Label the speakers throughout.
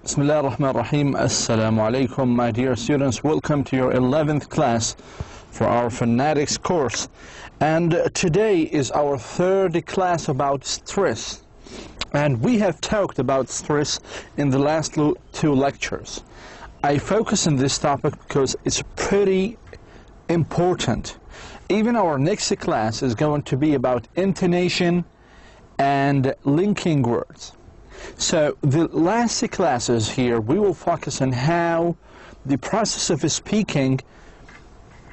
Speaker 1: Bismillah ar-Rahman ar-Rahim. Assalamu alaikum, my dear students. Welcome to your 11th class for our Phonetics course. And today is our third class about stress. And we have talked about stress in the last two lectures. I focus on this topic because it's pretty important. Even our next class is going to be about intonation and linking words. So the last classes here, we will focus on how the process of speaking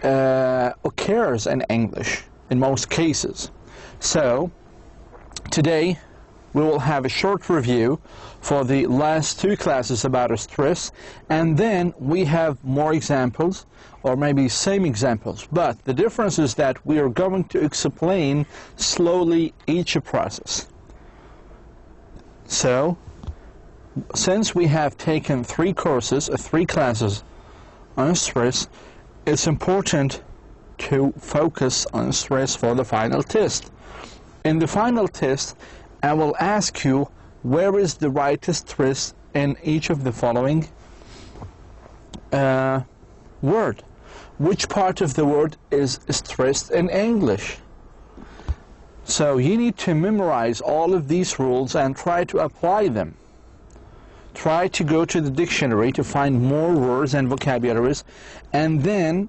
Speaker 1: occurs in English in most cases. So today we will have a short review for the last two classes about stress, and then we have more examples, or maybe same examples, but the difference is that we are going to explain slowly each process. So, since we have taken three classes on stress, it's important to focus on stress for the final test. In the final test, I will ask you where is the right stress in each of the following word. Which part of the word is stressed in English? So you need to memorize all of these rules and try to apply them. Try to go to the dictionary to find more words and vocabularies, and then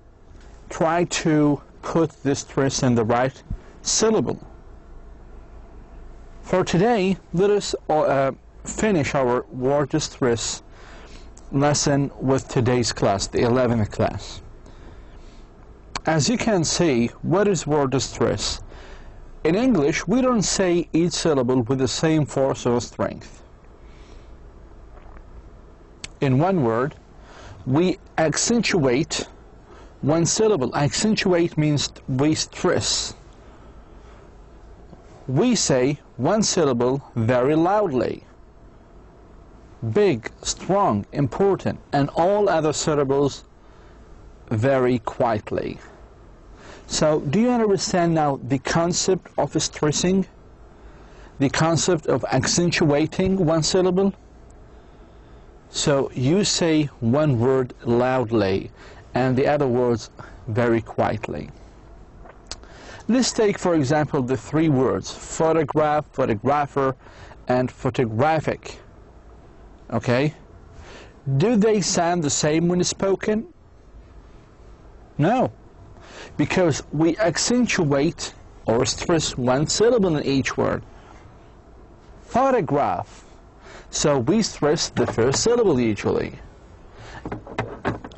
Speaker 1: try to put the stress in the right syllable. For today, let us finish our word stress lesson with today's class, the 11th class. As you can see, what is word stress? In English, we don't say each syllable with the same force or strength. In one word, we accentuate one syllable. Accentuate means we stress. We say one syllable very loudly, big, strong, important, and all other syllables very quietly. So, do you understand now the concept of stressing? The concept of accentuating one syllable? So, you say one word loudly and the other words very quietly. Let's take, for example, the three words, photograph, photographer, and photographic. Okay? Do they sound the same when spoken? No. Because we accentuate or stress one syllable in each word. Photograph. So we stress the first syllable usually.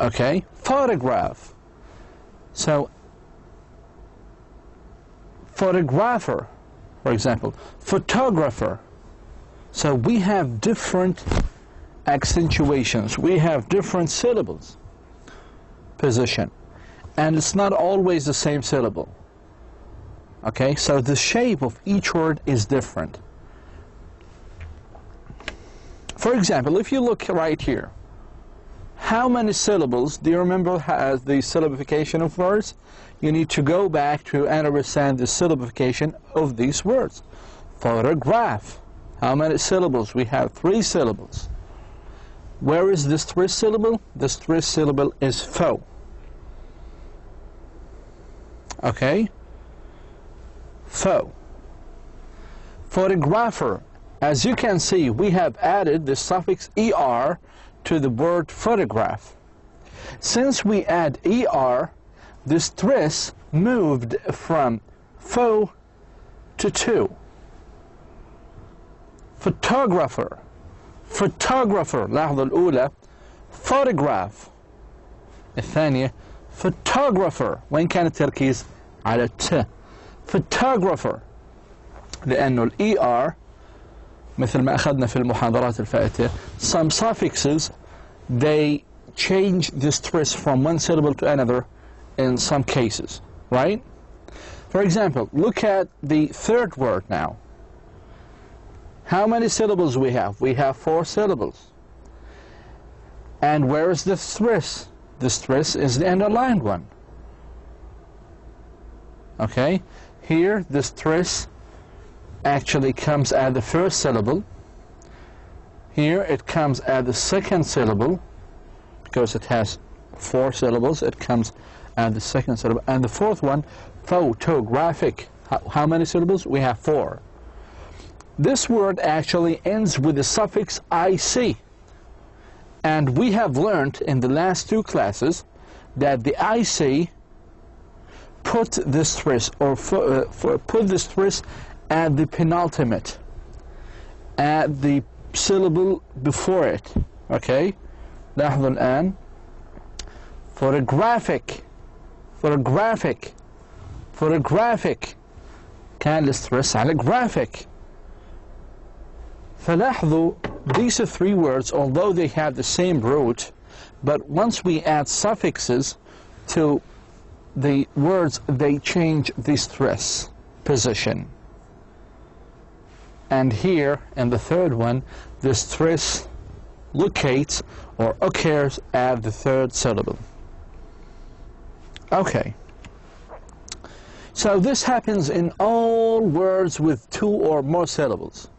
Speaker 1: Okay? Photograph. So, photographer, for example. Photographer. So we have different accentuations. We have different syllables. Position. And it's not always the same syllable. Okay, so the shape of each word is different. For example, if you look right here, how many syllables, do you remember the syllabification of words? You need to go back to understand the syllabification of these words. Photograph. How many syllables? We have 3 syllables. Where is the stress syllable? The stress syllable is pho. Okay? Pho. Photographer. As you can see, we have added the suffix er to the word photograph. Since we add er, the stress moved from pho to to. Photographer. Photographer. لحظة الأولى. Photograph. الثانية photographer. وين كان التركيز؟ على الت. Photographer. لأنه ال ER مثل ما أخذنا في المحاضرات الفائتة, some suffixes, they change the stress from one syllable to another in some cases, right? For example, look at the third word now. How many syllables we have? We have 4 syllables. And where is the stress? The stress is the underlined one. Okay? Here, the stress actually comes at the first syllable. Here it comes at the second syllable, because it has 4 syllables, it comes at the second syllable. And the fourth one, photographic. How many syllables? We have 4. This word actually ends with the suffix IC. And we have learned in the last 2 classes that the IC put the stress, or put the stress at the penultimate, at the syllable before it. Okay? لاحظوا الآن. Photographic. Photographic. Photographic. كان الستريس على graphic. فلاحظوا, these are 3 words, although they have the same root, but once we add suffixes to the words, they change the stress position. And here, in the third one, the stress locates or occurs at the 3rd syllable. Okay. So this happens in all words with 2 or more syllables.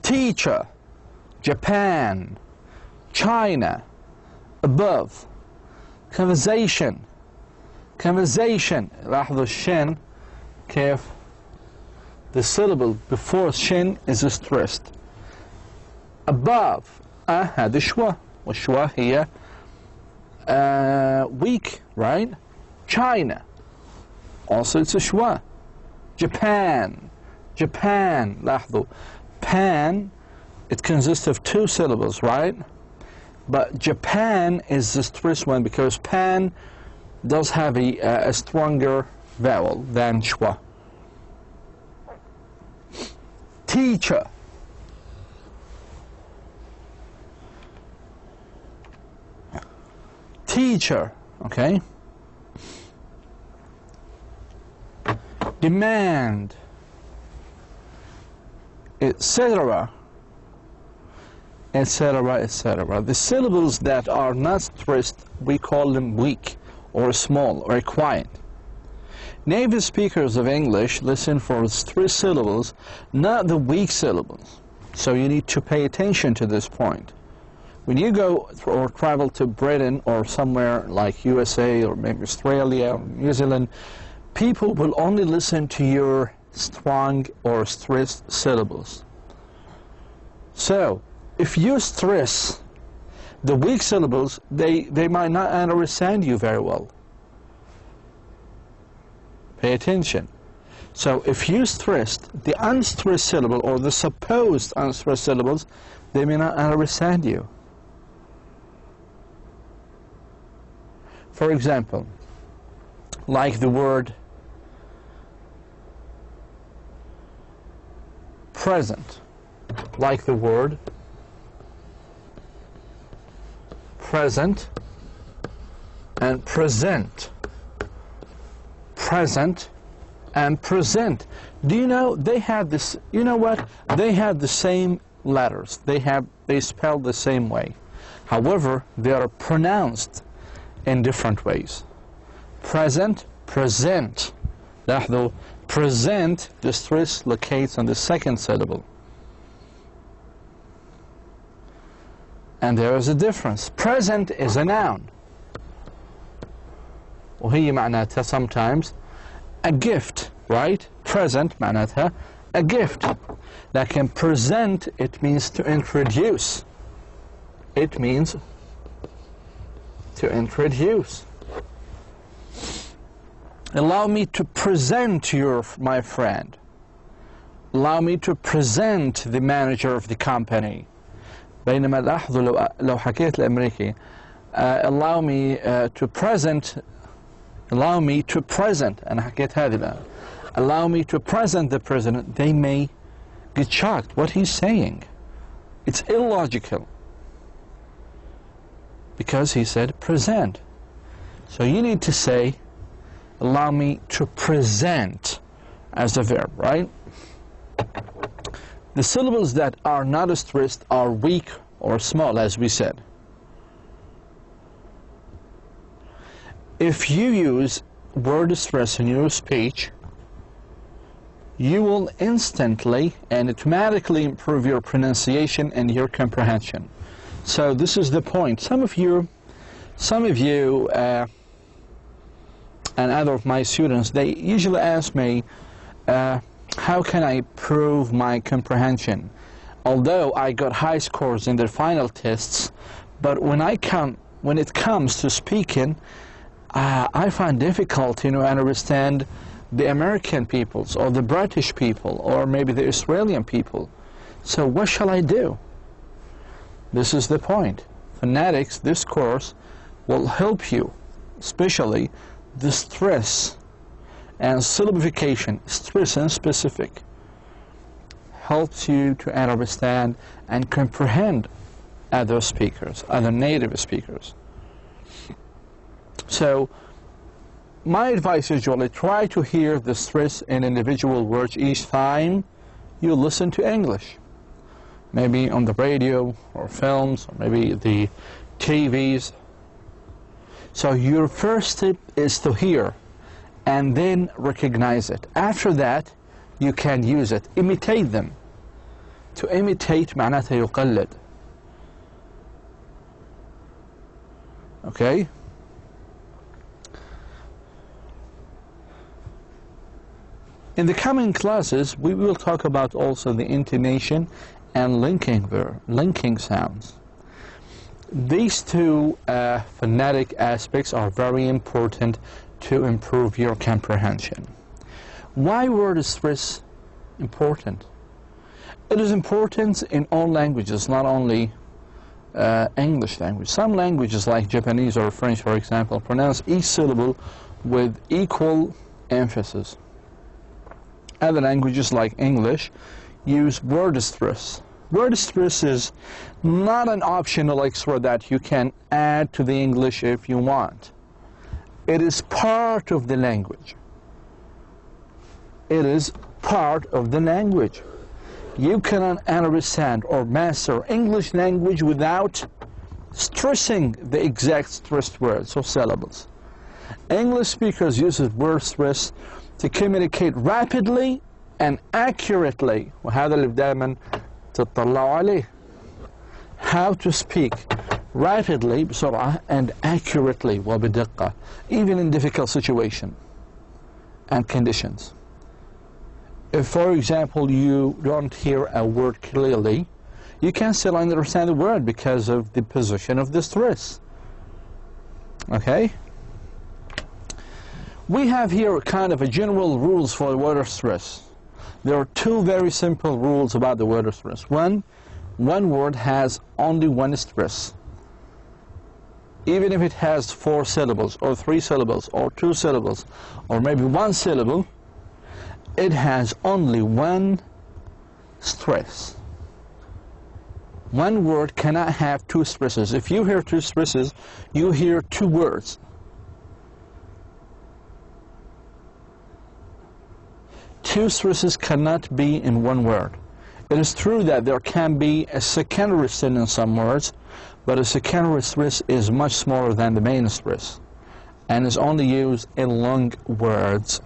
Speaker 1: Teacher, Japan, China, above, conversation, conversation. لاحظوا الشين كيف the syllable before shin is stressed. Above, هذه شوى, والشوى هي weak, right? China, also it's a شوى. Japan, Japan, لاحظوا. Pan, it consists of 2 syllables, right? But Japan is the stressed one because pan does have a stronger vowel than schwa. Teacher. Teacher, okay? Demand, etc., etc., etc. The syllables that are not stressed, we call them weak or small or quiet. Native speakers of English listen for stressed syllables, not the weak syllables. So you need to pay attention to this point. When you go or travel to Britain or somewhere like USA or maybe Australia or New Zealand, people will only listen to your strong or stressed syllables. So, if you stress the weak syllables, they might not understand you very well. Pay attention. So, if you stressed the unstressed syllable or the supposed unstressed syllables, they may not understand you. For example, like the word present, like the word present and present, present and present. Do you know they had this, you know what, they had the same letters, they spelled the same way, however they are pronounced in different ways. Present, present. لاحظوا, present, the stress locates on the 2nd syllable. And there is a difference. Present is a noun. وهي معناتها sometimes a gift, right? Present معناتها a gift. لكن present, it means to introduce. It means to introduce. Allow me to present my friend. Allow me to present the manager of the company. بينما لاحظوا لو حكيت الأمريكي allow me to present, allow me to present, أنا حكيت هذه الآن. Allow me to present the president, they may get shocked. What he's saying, it's illogical. Because he said present. So you need to say, allow me to present as a verb, right? The syllables that are not stressed are weak or small, as we said. If you use word stress in your speech, you will instantly and automatically improve your pronunciation and your comprehension. So this is the point. Some of you and other of my students, they usually ask me, how can I improve my comprehension? Although I got high scores in their final tests, but when it comes to speaking, I find difficult, understand the American peoples or the British people or maybe the Australian people. So what shall I do? This is the point. Phonetics, this course, will help you, especially the stress and syllabification, stress and specific, helps you to understand and comprehend other speakers, other native speakers. So my advice is usually try to hear the stress in individual words each time you listen to English. Maybe on the radio or films, or maybe the TVs. So your first step is to hear and then recognize it. After that, you can use it. Imitate them. To imitate معناتها يقلد. Okay? In the coming classes, we will talk about also the intonation and linking sounds. These two phonetic aspects are very important to improve your comprehension. Why word stress important? It is important in all languages, not only English language. Some languages like Japanese or French, for example, pronounce each syllable with equal emphasis. Other languages like English use word stress. Word stress is not an optional extra that you can add to the English if you want. It is part of the language. It is part of the language. You cannot understand or master English language without stressing the exact stressed words or syllables. English speakers use word stress to communicate rapidly and accurately. وهذا اللي دائما تطلعوا عليه. How to speak rapidly بسرعة and accurately وبدقة, even in difficult situations and conditions. If, for example, you don't hear a word clearly, you can still understand the word because of the position of the stress. Okay? We have here kind of a general rules for word stress. There are two very simple rules about the word stress. One word has only one stress. Even if it has 4 syllables or 3 syllables or 2 syllables or maybe 1 syllable, it has only one stress. One word cannot have 2 stresses. If you hear 2 stresses, you hear 2 words. Two stresses cannot be in one word. It is true that there can be a secondary stress in some words, but a secondary stress is much smaller than the main stress and is only used in long words.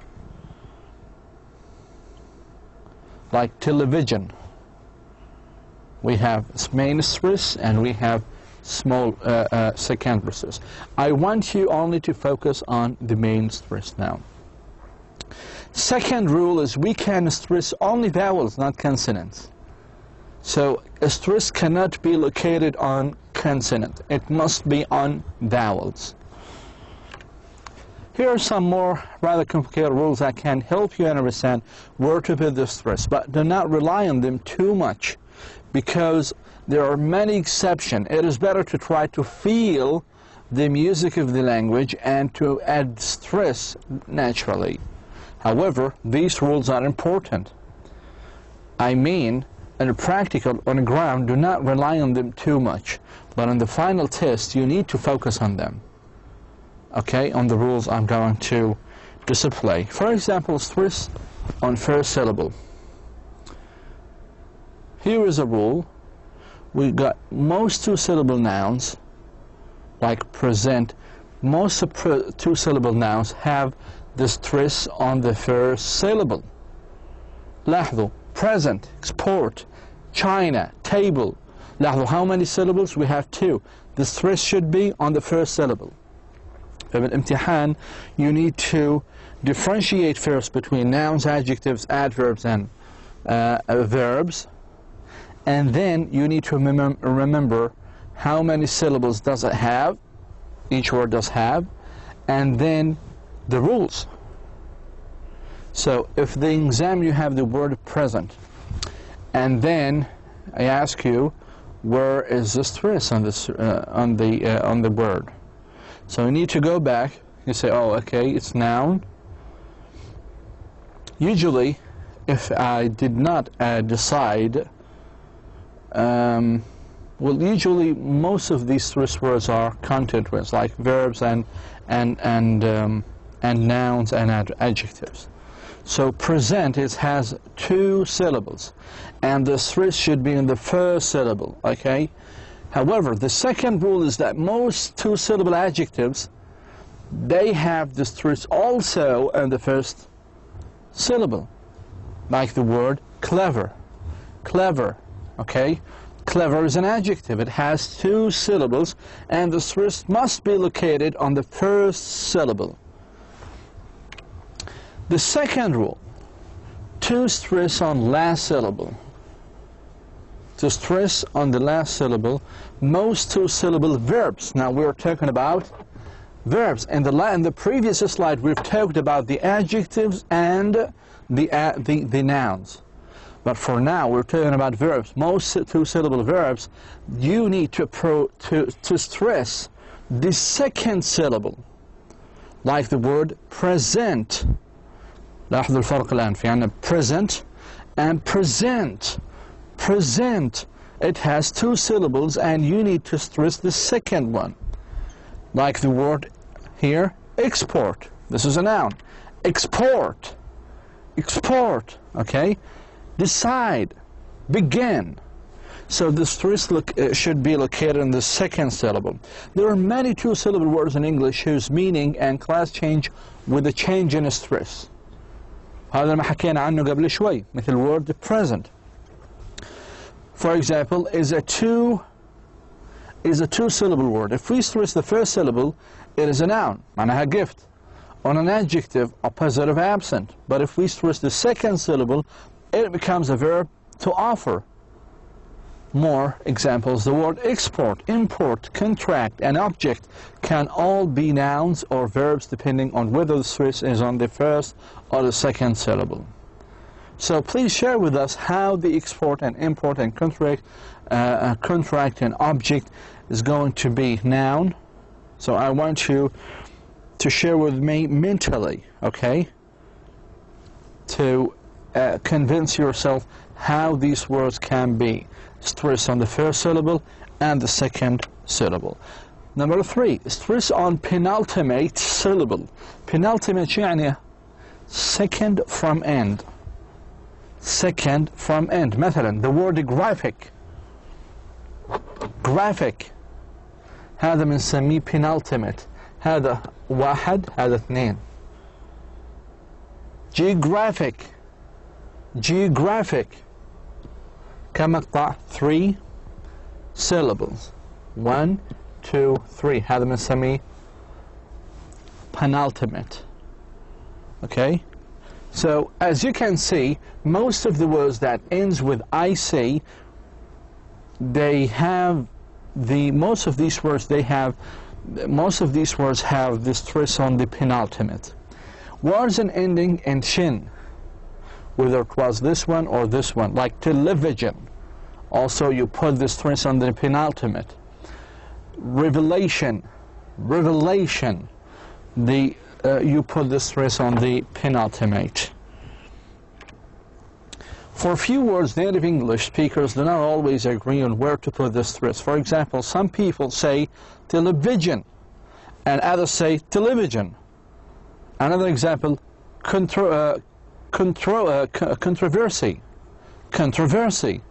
Speaker 1: Like television, we have main stress and we have small secondary stress. I want you only to focus on the main stress now. Second rule is we can stress only vowels, not consonants. So a stress cannot be located on consonant. It must be on vowels. Here are some more rather complicated rules that can help you understand where to put the stress, but do not rely on them too much because there are many exceptions. It is better to try to feel the music of the language and to add stress naturally. However, these rules are important. I mean, in a practical, on the ground, do not rely on them too much, but on the final test, you need to focus on them. Okay, on the rules I'm going to display. For example, stress on first syllable. Here is a rule. We got most 2-syllable nouns, like present, most 2-syllable nouns have the stress on the first syllable. لاحظوا present, export, China, table. لاحظوا how many syllables? We have 2. The stress should be on the first syllable. فبالامتحان you need to differentiate first between nouns, adjectives, adverbs, and verbs, and then you need to remember how many syllables does it have, each word does have, and then the rules. So if the exam you have the word present, and then I ask you where is the stress on this on the word, so you need to go back. You say, oh, okay, it's noun. Usually, if I did not decide, well, usually most of these stress words are content words, like verbs and nouns and adjectives. So present has 2 syllables, and the stress should be in the first syllable. Okay. However, the second rule is that most 2-syllable adjectives, they have the stress also in the first syllable, like the word clever. Clever. Okay. Clever is an adjective. It has 2 syllables, and the stress must be located on the first syllable. The second rule, to stress on last syllable. To stress on the last syllable, most 2-syllable verbs. Now we're talking about verbs. In the previous slide, we've talked about the adjectives and the nouns. But for now, we're talking about verbs. Most 2-syllable verbs, you need to stress the second syllable, like the word present. لاحظوا الفرق الآن في عندنا present and present. Present, it has 2 syllables, and you need to stress the second one, like the word here export. This is a noun. Export. Export. Okay. Decide. Begin. So the stress should be located in the second syllable. There are many 2-syllable words in English whose meaning and class change with a change in stress. هذا ما حكينا عنه قبل شوي مثل word present. For example, is a 2-syllable word. If we stress the first syllable, it is a noun, معناها gift. On an adjective, opposite of absent. But if we stress the second syllable, it becomes a verb to offer. More examples. The word export, import, contract, and object can all be nouns or verbs depending on whether the stress is on the first or the second syllable. So please share with us how the export and import and contract and object is going to be noun. So I want you to share with me mentally, okay, to convince yourself how these words can be stress on the first syllable and the second syllable. Number 3, stress on penultimate syllable. Penultimate يعني second from end. Second from end. مثلا the word graphic. Graphic هذا بنسميه penultimate. هذا 1 هذا 2. Geographic. Geographic كمقطع 3 syllables. 1, 2, 3. هذا بنسميه penultimate. Okay? So as you can see, most of the words that ends with IC, most of these words have the stress on the penultimate. Words and ending in shin, whether it was this one or this one, like television, also you put the stress on the penultimate. Revelation, revelation, you put the stress on the penultimate. For a few words, native English speakers do not always agree on where to put the stress. For example, some people say television, and others say television. Another example, controversy. Controversy.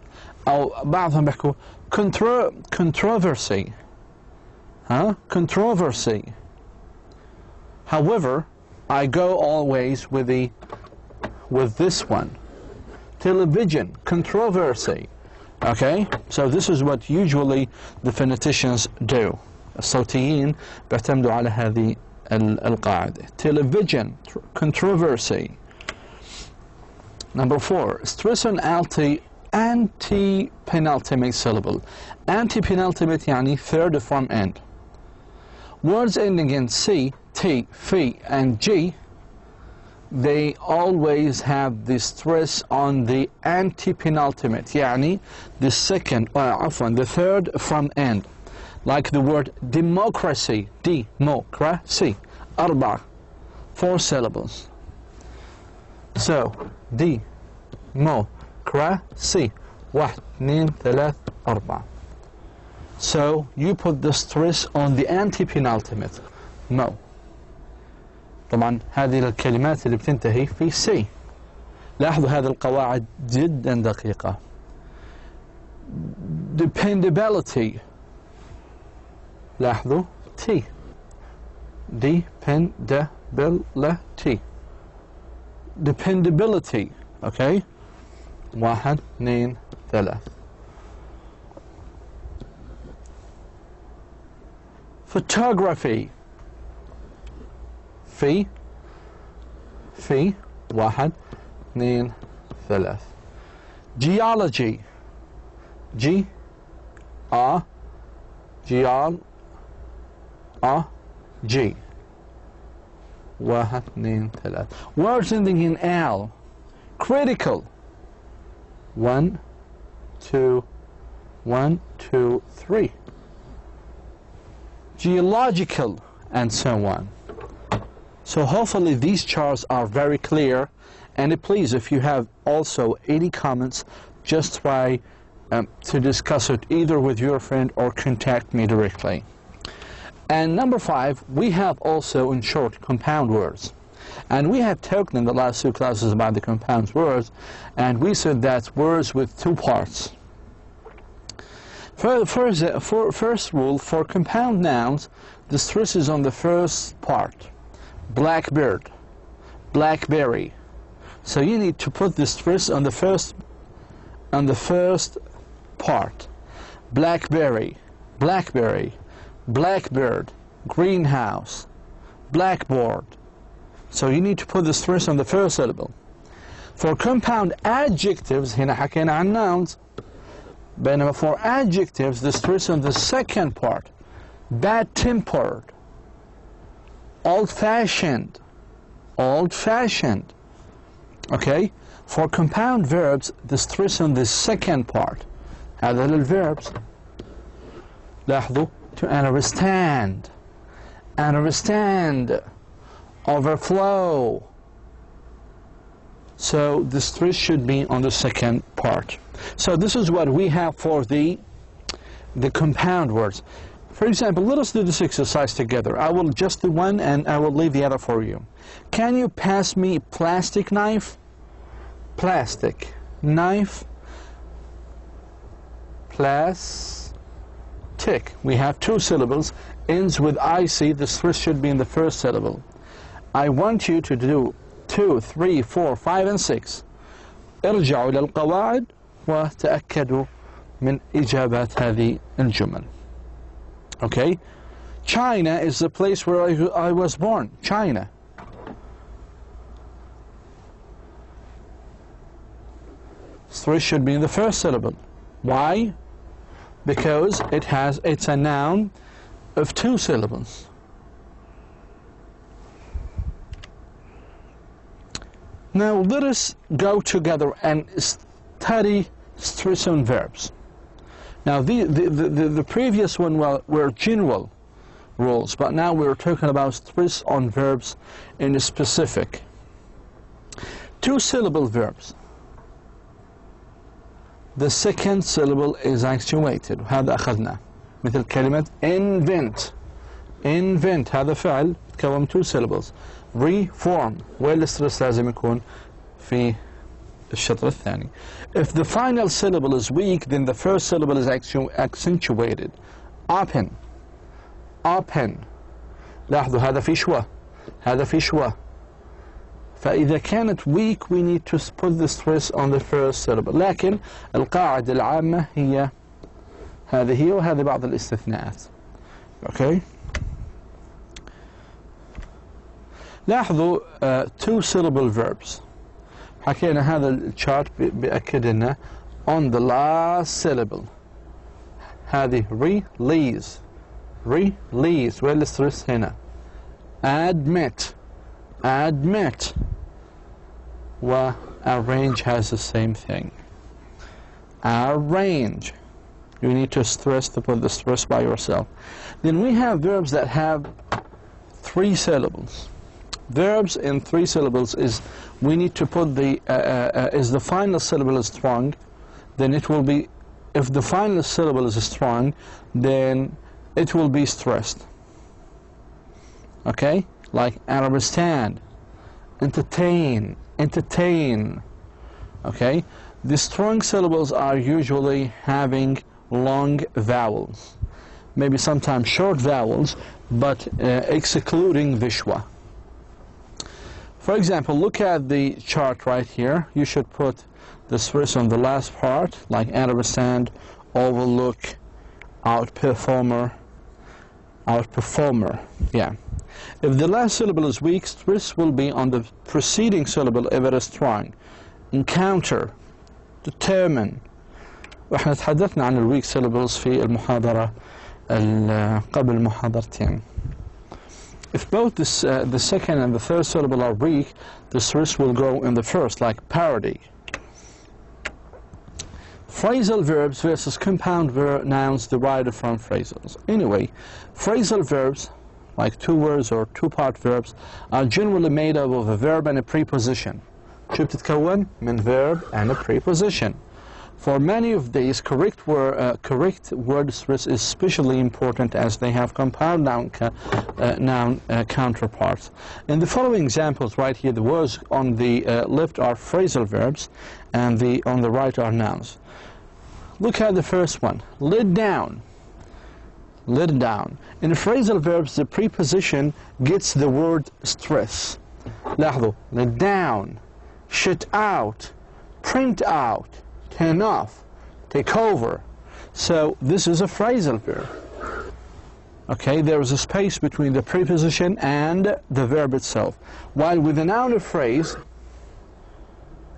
Speaker 1: أو بعضهم بيحكوا controversy. Controversy. However, I go always with this one. television, controversy. Okay, so this is what usually the phoneticians do. الصوتيين بيعتمدوا على هذه القاعدة. Television, controversy. Number 4, stress on anti-penultimate syllable. Anti-penultimate يعني third from end. Words ending in C, T, F, and G, they always have the stress on the anti-penultimate, يعني the second, the third from end. Like the word democracy, democracy, 4 syllables. So, democracy, 1, 2, 3, 4. So, you put the stress on the anti-penultimate, mo. طبعا هذه الكلمات اللي بتنتهي في سي. لاحظوا هذه القواعد جدا دقيقة. Dependability. لاحظوا T. Dependability. Dependability. Okay. 1 2 3. Photography. في 1 2 3. Geology. G A G 1 2 3. Words ending in L. Critical. 1 2 1 2 3. Geological, and so on. So hopefully these charts are very clear, and please, if you have also any comments, just try to discuss it either with your friend or contact me directly. And number 5, we have also, in short, compound words. And we have talked in the last 2 classes about the compound words, and we said that words with 2 parts. First rule, for compound nouns, the stress is on the first part. Blackbird, blackberry. So you need to put the stress on the first part. Blackberry, blackberry, blackbird, greenhouse, blackboard. So you need to put the stress on the first syllable. For compound adjectives, هنا حكينا عن nouns. بينما for adjectives, the stress on the second part. Bad-tempered, old-fashioned, old-fashioned. Okay? For compound verbs, the stress on the second part. هذا للverbs. لاحظوا, to understand, understand, overflow. So the stress should be on the second part. So this is what we have for the compound words. For example, let us do this exercise together. I will just do one and I will leave the other for you. Can you pass me plastic knife? Plastic knife. Plastic. We have 2 syllables. Ends with IC. The stress should be in the first syllable. I want you to do 2, 3, 4, 5, and 6. ارجعوا إلى القواعد وتأكدوا من إجابات هذه الجمل. Okay? China is the place where I was born. China. Stress should be in the first syllable. Why? Because it's a noun of 2 syllables. Now let us go together and study stress on verbs. Now the previous one were general rules, but now we're talking about stress on verbs in specific. 2-syllable verbs. The second syllable is actuated. هذا أخذنا. مثل كلمة invent. Invent هذا فعل تكون 2 syllables. Reform. والسترس لازم يكون في الشطر الثاني. If the final syllable is weak, then the first syllable is accentuated. Open. Open. لاحظوا هذا في شوى. هذا في شوى. فإذا كانت weak we need to put the stress on the first syllable. لكن القاعدة العامة هي هذه وهذه بعض الاستثناءات. Okay. لاحظوا two syllable verbs. حكينا هذا الشارت بأكد لنا on the last syllable. هذه release وين الستريس هنا. admit و arrange has the same thing. Arrange, you need to put the stress by yourself. Then we have verbs that have 3 syllables. Verbs in 3 syllables is we need to put the is the final syllable is strong, then it will be, if the final syllable is strong, then it will be stressed. Okay, like understand, entertain. Okay, the strong syllables are usually having long vowels, maybe sometimes short vowels, but excluding the schwa. For example, look at the chart right here. You should put the stress on the last part, like understand, overlook, outperformer. Yeah. If the last syllable is weak, stress will be on the preceding syllable if it is strong. Encounter, determine. واحنا تحدثنا عن الweak syllables في المحاضرة قبل محاضرتين. If both the second and the third syllable are weak, the stress will go in the first, like parody. Phrasal verbs versus compound nouns derived from phrasals. Anyway, phrasal verbs, like 2 words or 2-part verbs, are generally made up of a verb and a preposition. شو بتتكون؟ من verb and a preposition. For many of these, correct word stress is especially important as they have compound noun counterparts. In the following examples right here, the words on the left are phrasal verbs and on the right are nouns. Look at the first one, lid down. In phrasal verbs, the preposition gets the word stress. لاحظوا, lid down, shut out, print out, turn off, take over. So this is a phrasal verb. Okay, there is a space between the preposition and the verb itself. While with a noun or phrase,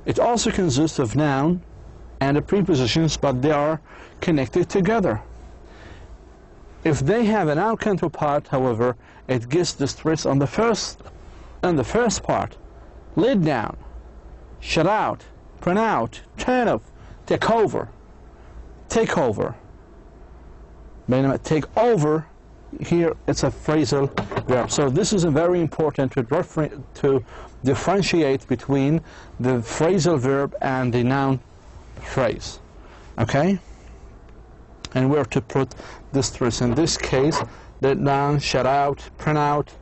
Speaker 1: it also consists of noun and the prepositions, but they are connected together. If they have a noun counterpart, however, it gets the stress on the first part. Lid down, shut out, print out, turn off, take over. Take over. Take over, here it's a phrasal verb. So this is very important to differentiate between the phrasal verb and the noun phrase. Okay? And where to put the stress. In this case, let down, shut out, print out,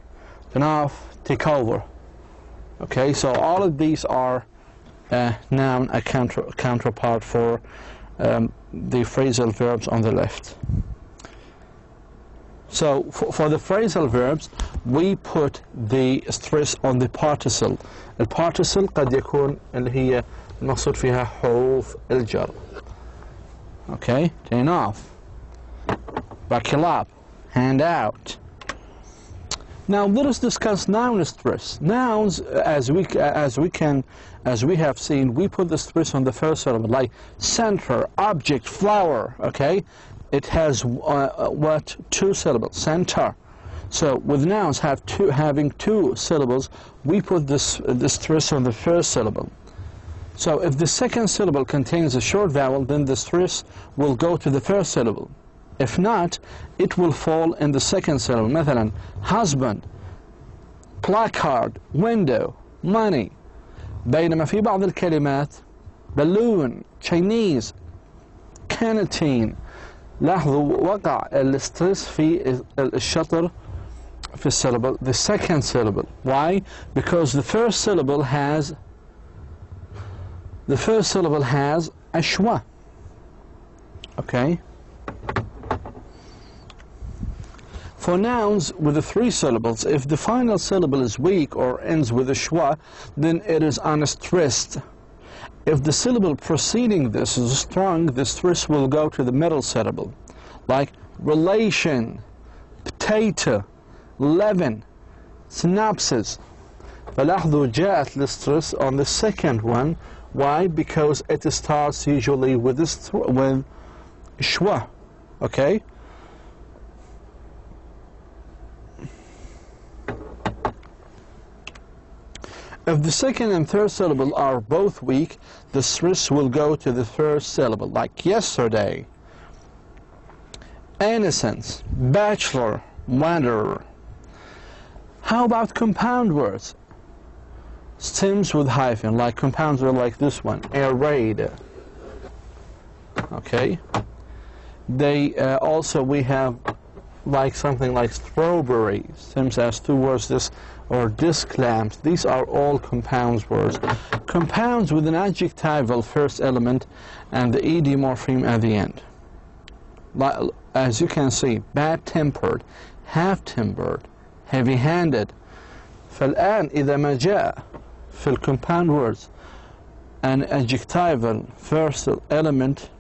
Speaker 1: turn off, take over. Okay, so all of these are noun a counterpart for the phrasal verbs on the left. So for the phrasal verbs, we put the stress on the participle. البارتيسل قد يكون اللي هي المقصود فيها حروف الجر. Okay, turn off, buckle up, hand out. Now let us discuss noun stress. Nouns, as we have seen, we put the stress on the first syllable, like center, object, flower. Okay, it has what? 2 syllables. Center. So with nouns having 2 syllables, we put the stress on the first syllable. So if the second syllable contains a short vowel, then the stress will go to the first syllable. If not, it will fall in the second syllable. مثلا husband, placard, window, money. بينما في بعض الكلمات balloon, Chinese, canteen. لاحظوا وقع الستريس في الشطر في الsyllable, the second syllable. Why? Because the first syllable has a schwa. For nouns with the 3 syllables, if the final syllable is weak or ends with a schwa, then it is unstressed. If the syllable preceding this is strong, the stress will go to the middle syllable, like relation, potato, leaven, synopsis. فلاحظوا جاءت السترس on the second one. Why? Because it starts usually with schwa. Okay? If the second and third syllable are both weak, the stress will go to the first syllable, like yesterday, innocence, bachelor, wanderer. How about compound words? Stems with hyphen, like compounds are like this one, arrayed. Okay? They also, we have like something like strawberry, stems as 2 words, this, or disc lamps. These are all compounds words. Compounds with an adjectival first element and the ed morpheme at the end. Like, as you can see, bad-tempered, half-tempered, heavy-handed. فالآن إذا ما جاء في الcompound words an adjectival first element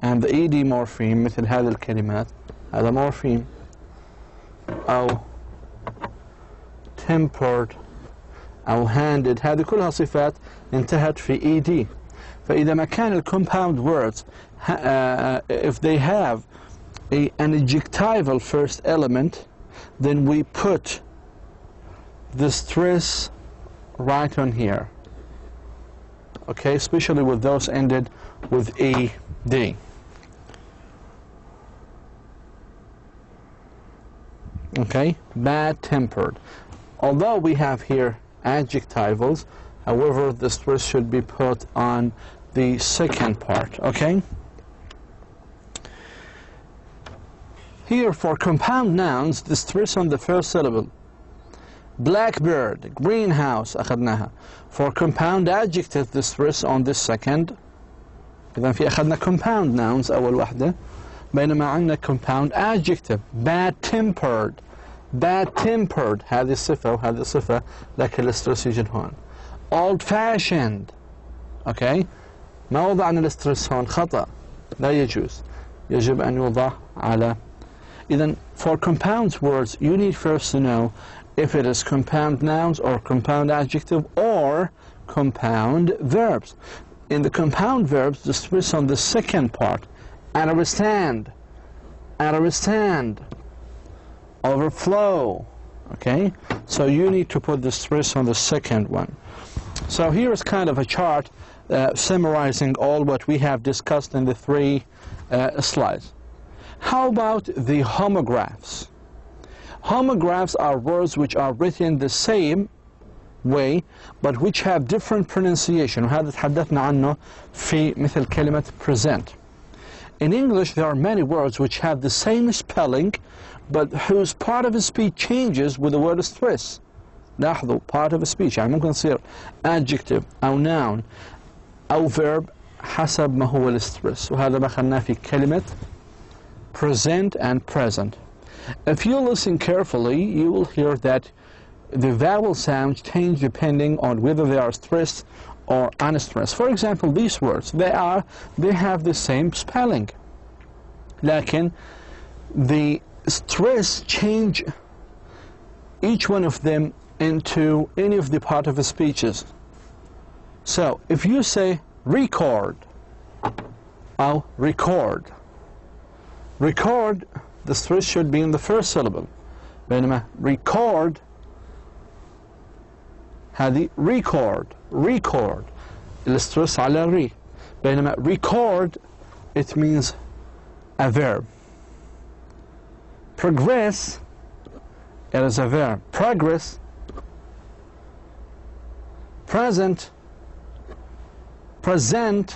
Speaker 1: and the ed morpheme مثل هذه الكلمات، هذا morpheme، أو tempered أو handed، هذه كلها صفات انتهت في ed. فإذا ما كان compound words if they have an adjectival first element, then we put the stress right on here. Okay, especially with those ended with ed. Okay, bad-tempered. Although we have here adjectivals, however, the stress should be put on the second part. Okay. Here, for compound nouns, the stress on the first syllable. Blackbird, greenhouse, أخذناها. For compound adjective, the stress on the second. إذا في أخذنا compound nouns أول واحدة، بينما عندنا compound adjective. Bad-tempered، bad-tempered، هذه الصفة وهذه الصفة، لكن السترس يجي هون. Old-fashioned. Okay. ما وضعنا السترس هون، خطأ، لا يجوز، يجب أن يوضع على. Then, for compound words, you need first to know if it is compound nouns or compound adjective or compound verbs. In the compound verbs, the stress on the second part, understand, overflow. Okay, so you need to put the stress on the second one. So here is kind of a chart summarizing all what we have discussed in the 3 slides. How about the homographs? Homographs are words which are written the same way but which have different pronunciation. وهذا تحدثنا عنه في مثل كلمة present. In English there are many words which have the same spelling but whose part of speech changes with the word stress. لاحظوا part of speech يعني ممكن يصير adjective أو noun أو verb حسب ما هو السترس، وهذا ما خلناه في كلمة present and present. If you listen carefully, you will hear that the vowel sounds change depending on whether they are stressed or unstressed. For example, these words, they have the same spelling. لكن the stress change each one of them into any of the part of the speeches. So, if you say record, or record, the stress should be in the first syllable. بينما record هذه record السترس على ري. بينما record it means a verb. Progress it is a verb. Progress, present, permit,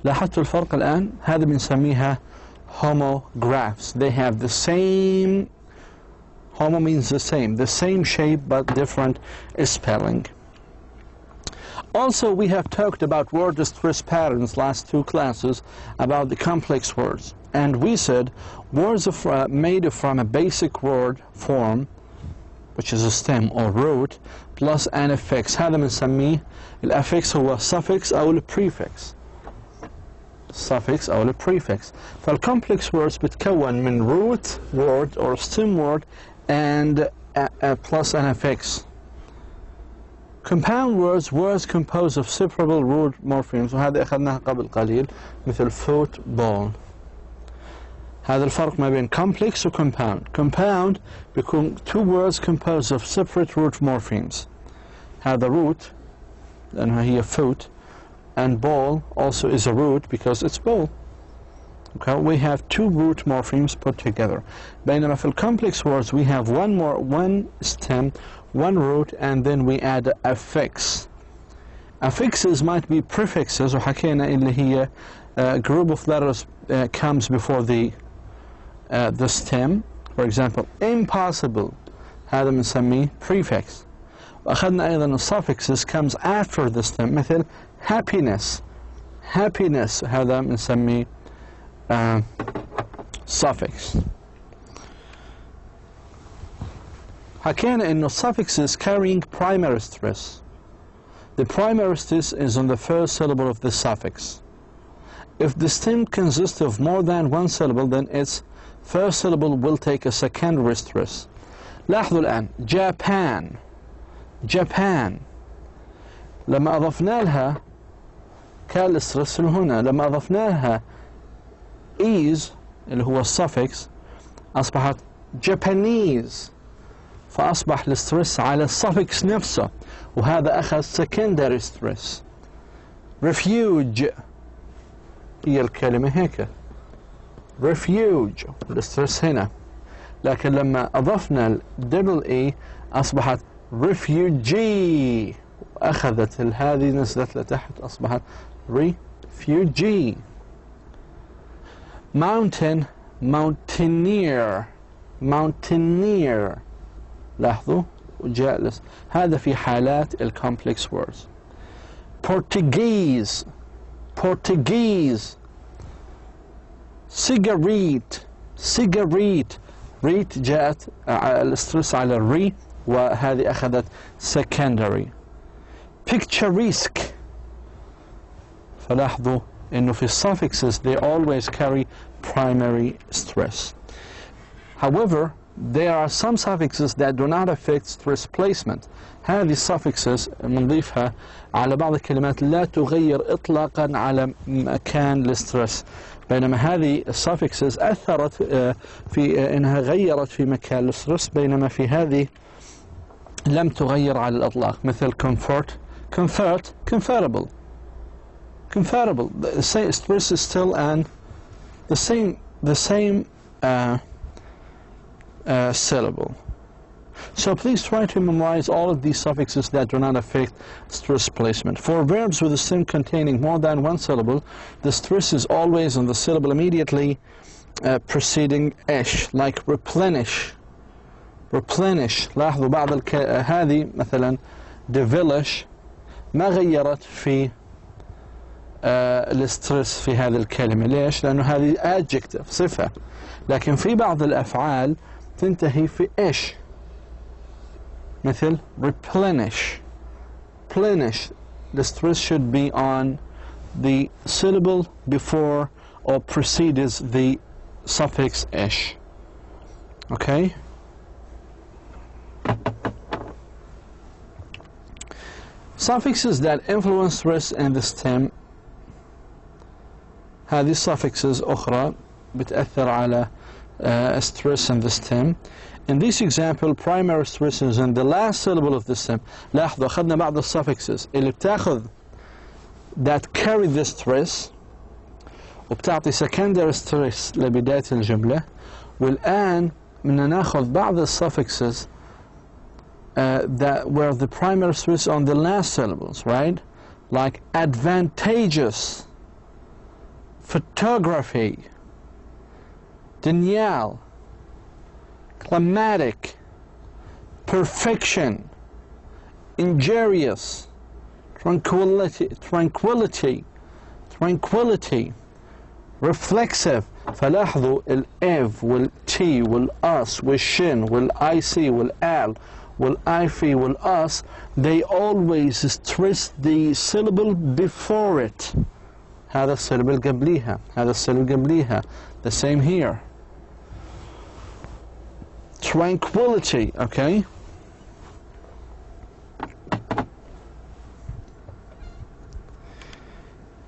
Speaker 1: لاحظتوا الفرق الآن؟ هذا بنسميها homographs. They have the same, homo means the same shape but different spelling. Also, we have talked about word stress patterns last two classes about the complex words. And we said words made from a basic word form, which is a stem or root, plus an affix. هذا بنسميه الأفكس هو suffix أو الprefix. suffix أو الprefix. فالcomplex words بتكون من root word or stem word and plus an affix. Compound words composed of separable root morphemes, وهذا أخذناها قبل قليل مثل football. هذا الفرق ما بين complex و compound. Compound بيكون two words composed of separate root morphemes. هذا root لأنها هي foot, and ball also is a root because it's ball. Okay, we have two root morphemes put together. بينما في complex words we have one stem, one root, and then we add an affix. Affixes might be prefixes, وحكينا اللي هي a group of letters comes before the stem. For example, impossible هذا بنسميه prefix. وأخذنا أيضا suffixes comes after the stem مثل happiness هذا بنسميه suffix. حكينا إنه suffixes carrying primary stress. The primary stress is on the first syllable of the suffix. If the stem consists of more than one syllable, then its first syllable will take a secondary stress. لاحظوا الآن Japan لما أضفنا لها كان الاسترس هنا، لما أضفنا لها is اللي هو الsuffix أصبحت Japanese، فأصبح الاسترس على الsuffix نفسه، وهذا أخذ secondary stress. refuge هي الكلمة هيك refuge الاسترس هنا، لكن لما أضفنا double E أصبحت refugee، أخذت هذه نزلت لتحت أصبحت refugee. mountain mountaineer لاحظوا جالس، هذا في حالات الcomplex words. Portuguese cigarette ريت جاءت الاسترس على الري، وهذه أخذت secondary. picturesque فلاحظوا إنه في suffixes they always carry primary stress. However, there are some suffixes that do not affect stress placement. هذه suffixes بنضيفها على بعض الكلمات لا تغير إطلاقا على مكان الاسترس، بينما هذه suffixes أثرت في إنها غيرت في مكان الاسترس، بينما في هذه لم تغير على الإطلاق، مثل comfortable. The same stress is still and the same syllable. So please try to memorize all of these suffixes that do not affect stress placement. For verbs with a stem containing more than one syllable, the stress is always on the syllable immediately preceding ish, like replenish. لاحظوا بعض هذه مثلا devilish ما غيرت في الاسترس في هذه الكلمة. ليش؟ لأنه هذه adjective صفة، لكن في بعض الأفعال تنتهي في إيش، مثل replenish. The stress should be on the syllable before or precedes the suffix ish. Okay? Suffixes that influence stress in the stem، هذه suffixes أخرى بتأثر على stress in the stem. In this example, primary stress is in the last syllable of the stem. لاحظوا أخذنا بعض suffixes اللي بتاخذ that carry the stress وبتعطي secondary stress لبداية الجملة، والآن بدنا ناخذ بعض suffixes that where the primary stress on the last syllables, right? Like advantageous, photography, denial, climatic, perfection, injurious, tranquility, tranquility, tranquility. Reflexive. فلاحظوا الإف والتي والأس والشن والIC والآل والIFي والأس, they always stress the syllable before it. هذا السيلبل قبليها, هذا السيلبل قبليها. The same here. Tranquility, okay?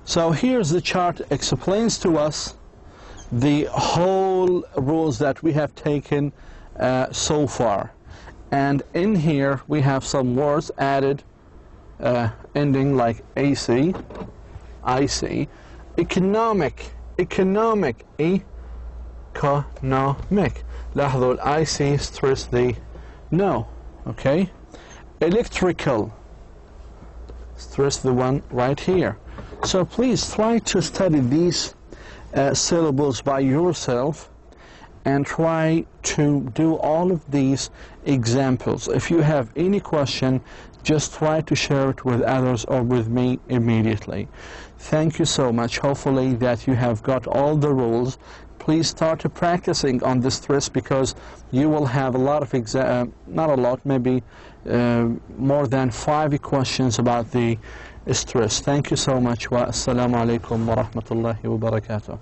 Speaker 1: So here's the chart, explains to us the whole rules that we have taken so far. And in here we have some words added ending like AC, IC, economic, economic, economic. لاحظوا IC stress the no, okay? Electrical, stress the one right here. So please try to study these syllables by yourself and try to do all of these examples. If you have any question, just try to share it with others or with me immediately. Thank you so much. Hopefully that you have got all the rules. Please start practicing on this stress, because you will have a lot of not a lot, maybe more than 5 questions about the stress. Thank you so much. Wa assalamu alaikum wa rahmatullahi wa barakatuh.